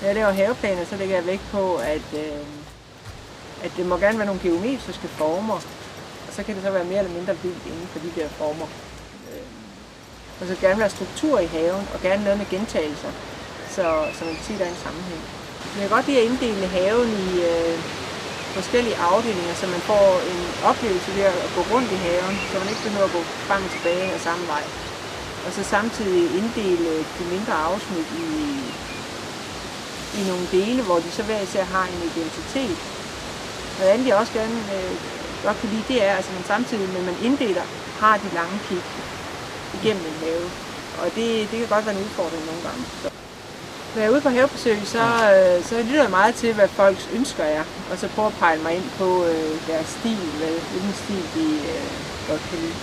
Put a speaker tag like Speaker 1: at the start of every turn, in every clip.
Speaker 1: Når jeg laver haveplaner, så lægger jeg vægt på, at det må gerne være nogle geometriske former, og så kan det så være mere eller mindre vildt inden for de der former. Og så gerne være struktur i haven, og gerne noget med gentagelser, så man kan sige, at der er en sammenhæng. Men jeg kan godt lide at inddele haven i forskellige afdelinger, så man får en oplevelse ved at gå rundt i haven, så man ikke behøver at gå frem og tilbage af samme vej. Og så samtidig inddele de mindre afsnit i nogle dele, hvor de så hver især har en identitet. Noget andet, jeg også godt kan lide, det er, at man samtidig med man inddeler, har de lange kig igennem en have. Og det kan godt være en udfordring nogle gange. Så. Når jeg er ude på havebesøg, så lytter jeg meget til, hvad folks ønsker er, og så prøver at pege mig ind på deres stil, hvilken stil de godt kan lide.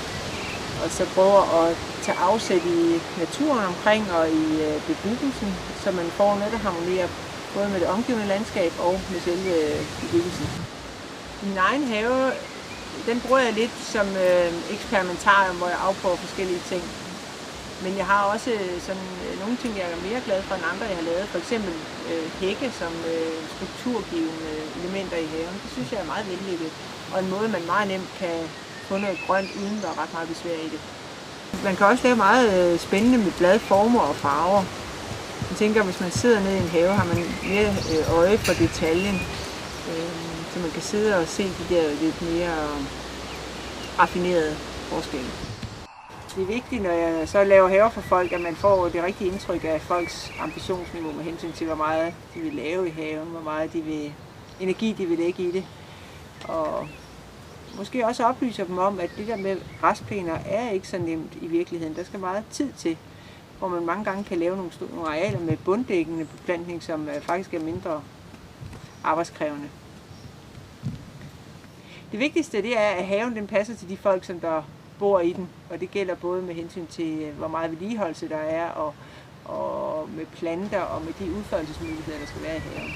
Speaker 1: Og så prøver at tage afsæt i naturen omkring og i bebyggelsen, så man får noget, der harmonerer både med det omgivende landskab og med selve bebyggelsen. Min egen have, den bruger jeg lidt som eksperimentarium, hvor jeg afprøver forskellige ting. Men jeg har også sådan nogle ting, jeg er mere glad for end andre, jeg har lavet. For eksempel hække som strukturgivende elementer i haven. Det synes jeg er meget venligt. Og en måde, man meget nemt kan få noget grønt, uden der er ret meget besvær i det. Man kan også lave meget spændende med bladformer og farver. Jeg tænker, hvis man sidder nede i en have, har man mere øje for detaljen. Så man kan sidde og se de der lidt mere raffinerede forskelle. Det er vigtigt, når jeg så laver haver for folk, at man får det rigtige indtryk af folks ambitionsniveau med hensyn til, hvor meget de vil lave i haven, hvor meget energi de vil lægge i det. Og måske også oplyser dem om, at det der med græsplæner er ikke så nemt i virkeligheden. Der skal meget tid til, hvor man mange gange kan lave nogle arealer med bunddækkende beplantning, som faktisk er mindre arbejdskrævende. Det vigtigste det er, at haven den passer til de folk, som der bor i den, og det gælder både med hensyn til, hvor meget vedligeholdelse der er, og med planter og med de udførelsesmuligheder, der skal være i haven.